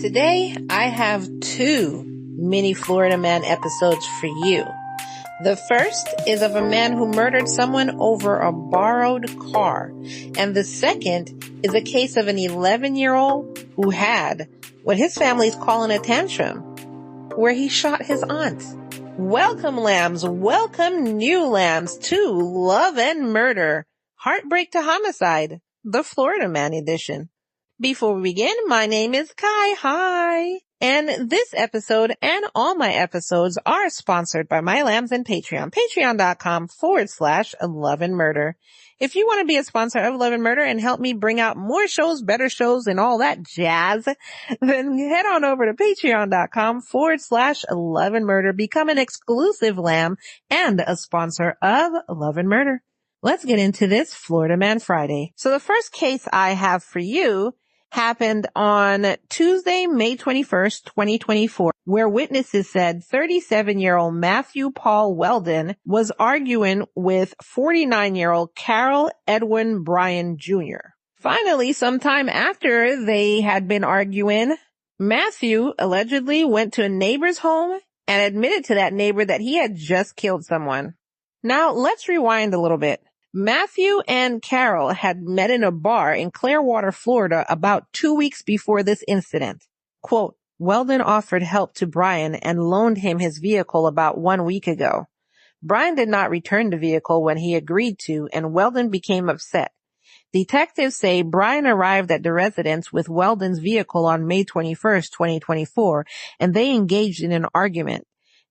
Today, I have two mini Florida Man episodes for you. The first is of a man who murdered someone over a borrowed car. And the second is a case of an 11-year-old who had what his family's calling a tantrum, where he shot his aunt. Welcome, lambs. Welcome, new lambs, to Love and Murder, Heartbreak to Homicide, the Florida Man edition. Before we begin, my name is Kai. Hi. And this episode and all my episodes are sponsored by my lambs and Patreon. Patreon.com/Love and Murder. If you want to be a sponsor of Love and Murder and help me bring out more shows, better shows, and all that jazz, then head on over to Patreon.com/Love and Murder. Become an exclusive lamb and a sponsor of Love and Murder. Let's get into this Florida Man Friday. So the first case I have for you happened on Tuesday, May 21st, 2024, where witnesses said 37-year-old Matthew Paul Weldon was arguing with 49-year-old Carol Edwin Bryan Jr. Finally, sometime after they had been arguing, Matthew allegedly went to a neighbor's home and admitted to that neighbor that he had just killed someone. Now, let's rewind a little bit. Matthew and Carol had met in a bar in Clearwater, Florida about 2 weeks before this incident. Quote, Weldon offered help to Bryan and loaned him his vehicle about 1 week ago. Bryan did not return the vehicle when he agreed to, and Weldon became upset. Detectives say Bryan arrived at the residence with Weldon's vehicle on May 21st, 2024, and they engaged in an argument.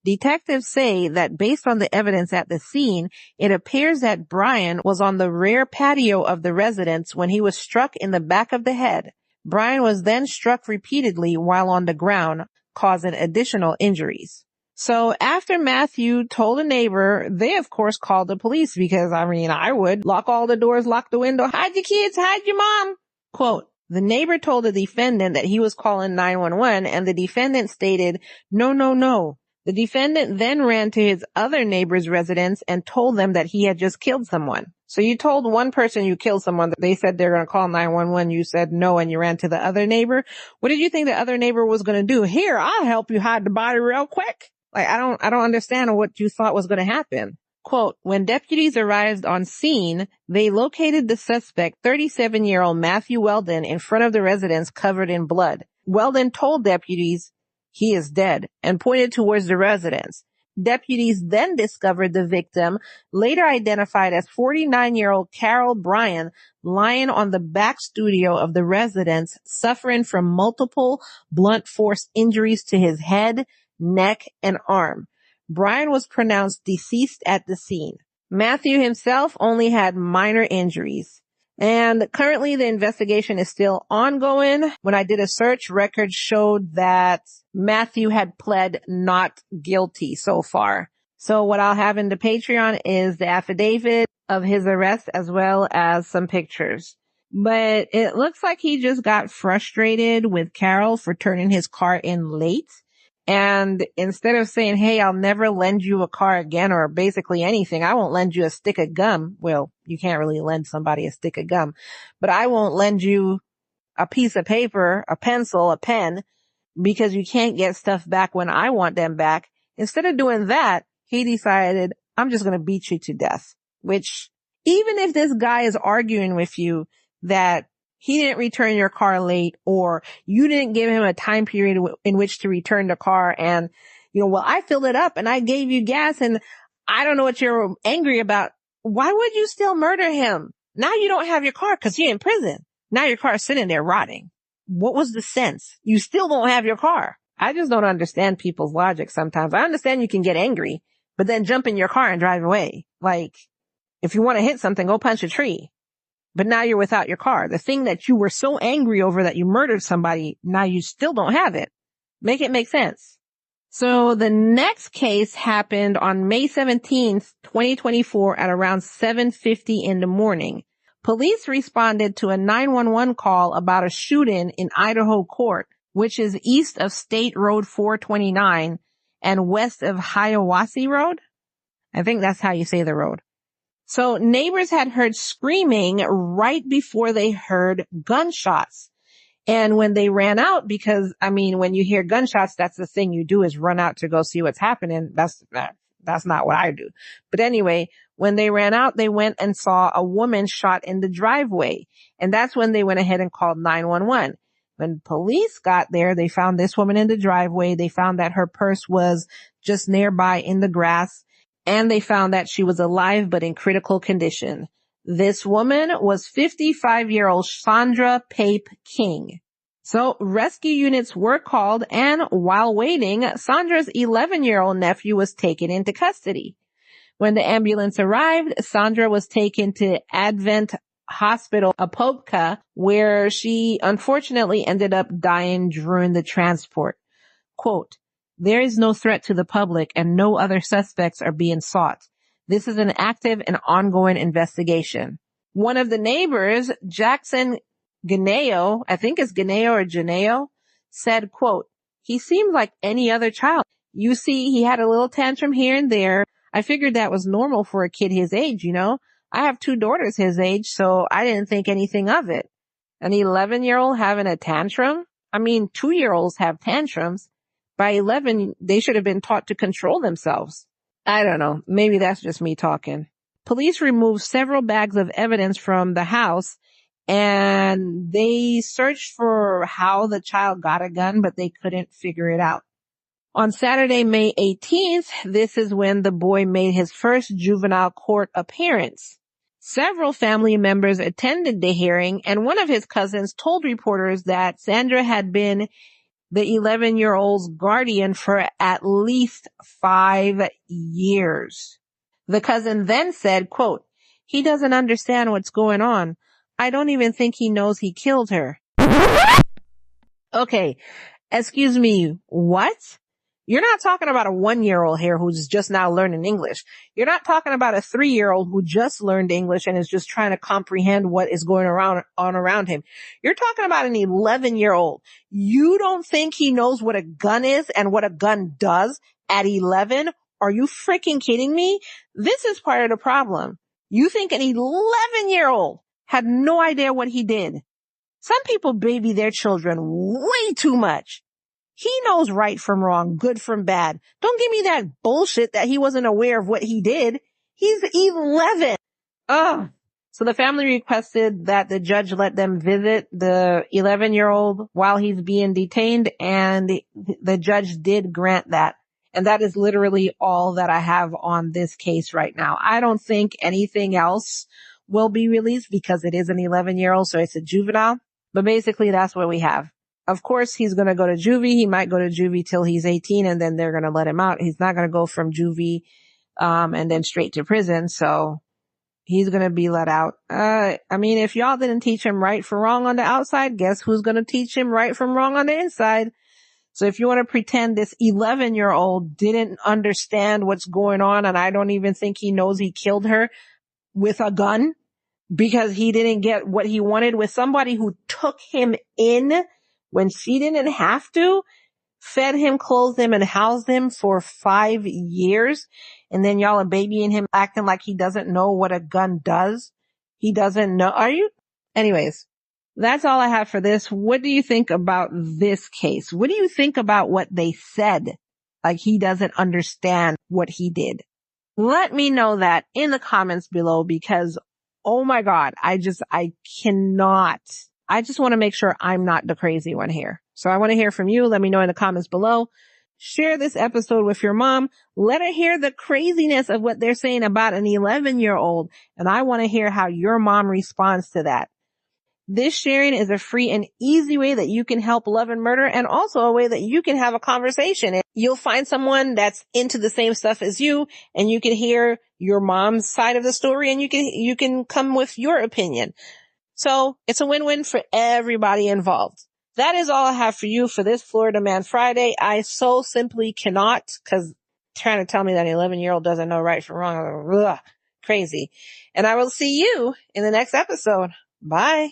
Detectives say that based on the evidence at the scene, it appears that Bryan was on the rear patio of the residence when he was struck in the back of the head. Bryan was then struck repeatedly while on the ground, causing additional injuries. So after Matthew told a neighbor, they of course called the police because, I would lock all the doors, lock the window, hide your kids, hide your mom. Quote, the neighbor told the defendant that he was calling 911 and the defendant stated, no. The defendant then ran to his other neighbor's residence and told them that he had just killed someone. So you told one person you killed someone that they said they're going to call 911. You said no and you ran to the other neighbor. What did you think the other neighbor was going to do? Here, I'll help you hide the body real quick. I don't understand what you thought was going to happen. Quote, when deputies arrived on scene, they located the suspect, 37-year-old Matthew Weldon, in front of the residence covered in blood. Weldon told deputies, he is dead, and pointed towards the residence. Deputies then discovered the victim, later identified as 49-year-old Carol Bryan, lying on the back studio of the residence, suffering from multiple blunt force injuries to his head, neck, and arm. Bryan was pronounced deceased at the scene. Matthew himself only had minor injuries. And currently the investigation is still ongoing. When I did a search, records showed that Matthew had pled not guilty so far. So what I'll have in the Patreon is the affidavit of his arrest as well as some pictures. But it looks like he just got frustrated with Carol for turning his car in late. And instead of saying, hey, I'll never lend you a car again, or basically anything, I won't lend you a stick of gum. Well, you can't really lend somebody a stick of gum, but I won't lend you a piece of paper, a pencil, a pen, because you can't get stuff back when I want them back. Instead of doing that, he decided, I'm just going to beat you to death, which even if this guy is arguing with you that he didn't return your car late, or you didn't give him a time period in which to return the car. And, I filled it up and I gave you gas and I don't know what you're angry about. Why would you still murder him? Now you don't have your car because you're in prison. Now your car is sitting there rotting. What was the sense? You still don't have your car. I just don't understand people's logic sometimes. I understand you can get angry, but then jump in your car and drive away. If you want to hit something, go punch a tree. But now you're without your car. The thing that you were so angry over that you murdered somebody, now you still don't have it. Make it make sense. So the next case happened on May 17th, 2024 at around 7:50 in the morning. Police responded to a 911 call about a shooting in Idaho Court, which is east of State Road 429 and west of Hiawassee Road. I think that's how you say the road. So neighbors had heard screaming right before they heard gunshots. And when they ran out, because I mean, when you hear gunshots, that's the thing you do is run out to go see what's happening. That's not what I do. But anyway, when they ran out, they went and saw a woman shot in the driveway. And that's when they went ahead and called 911. When police got there, they found this woman in the driveway. They found that her purse was just nearby in the grass. And they found that she was alive, but in critical condition. This woman was 55-year-old Chandra Pape King. So rescue units were called, and while waiting, Sandra's 11-year-old nephew was taken into custody. When the ambulance arrived, Chandra was taken to Advent Hospital, Apopka, where she unfortunately ended up dying during the transport. Quote, "There is no threat to the public and no other suspects are being sought. This is an active and ongoing investigation." One of the neighbors, Jackson Ganeo, I think it's Ganeo or Janeo, said, quote, "He seemed like any other child. You see, he had a little tantrum here and there. I figured that was normal for a kid his age, you know. I have 2 daughters his age, so I didn't think anything of it. An 11-year-old having a tantrum? I mean, 2-year-olds have tantrums. By 11, they should have been taught to control themselves." I don't know. Maybe that's just me talking. Police removed several bags of evidence from the house, and they searched for how the child got a gun, but they couldn't figure it out. On Saturday, May 18th, this is when the boy made his first juvenile court appearance. Several family members attended the hearing, and one of his cousins told reporters that Sandra had been the 11-year-old's guardian for at least 5 years. The cousin then said, quote, "He doesn't understand what's going on. I don't even think he knows he killed her." Okay, excuse me, what? You're not talking about a 1-year-old here who's just now learning English. You're not talking about a 3-year-old who just learned English and is just trying to comprehend what is going on around him. You're talking about an 11-year-old. You don't think he knows what a gun is and what a gun does at 11? Are you freaking kidding me? This is part of the problem. You think an 11-year-old had no idea what he did. Some people baby their children way too much. He knows right from wrong, good from bad. Don't give me that bullshit that he wasn't aware of what he did. He's 11. Ugh. So the family requested that the judge let them visit the 11-year-old while he's being detained, and the judge did grant that. And that is literally all that I have on this case right now. I don't think anything else will be released because it is an 11-year-old, so it's a juvenile. But basically, that's what we have. Of course, he's going to go to juvie. He might go to juvie till he's 18, and then they're going to let him out. He's not going to go from juvie and then straight to prison. So he's going to be let out. I mean, if y'all didn't teach him right from wrong on the outside, guess who's going to teach him right from wrong on the inside? So if you want to pretend this 11-year-old didn't understand what's going on, and I don't even think he knows he killed her with a gun because he didn't get what he wanted with somebody who took him in when she didn't have to, fed him, clothed him, and housed him for 5 years, and then y'all are babying him, acting like he doesn't know what a gun does. He doesn't know. Are you? Anyways, that's all I have for this. What do you think about this case? What do you think about what they said? Like he doesn't understand what he did. Let me know that in the comments below because, oh my God, I cannot. I just want to make sure I'm not the crazy one here. So I want to hear from you. Let me know in the comments below. Share this episode with your mom. Let her hear the craziness of what they're saying about an 11-year-old. And I want to hear how your mom responds to that. This sharing is a free and easy way that you can help Love and Murder, and also a way that you can have a conversation. And you'll find someone that's into the same stuff as you, and you can hear your mom's side of the story, and you can come with your opinion. So it's a win-win for everybody involved. That is all I have for you for this Florida Man Friday. I so simply cannot, because trying to tell me that an 11-year-old doesn't know right from wrong, ugh, crazy. And I will see you in the next episode. Bye.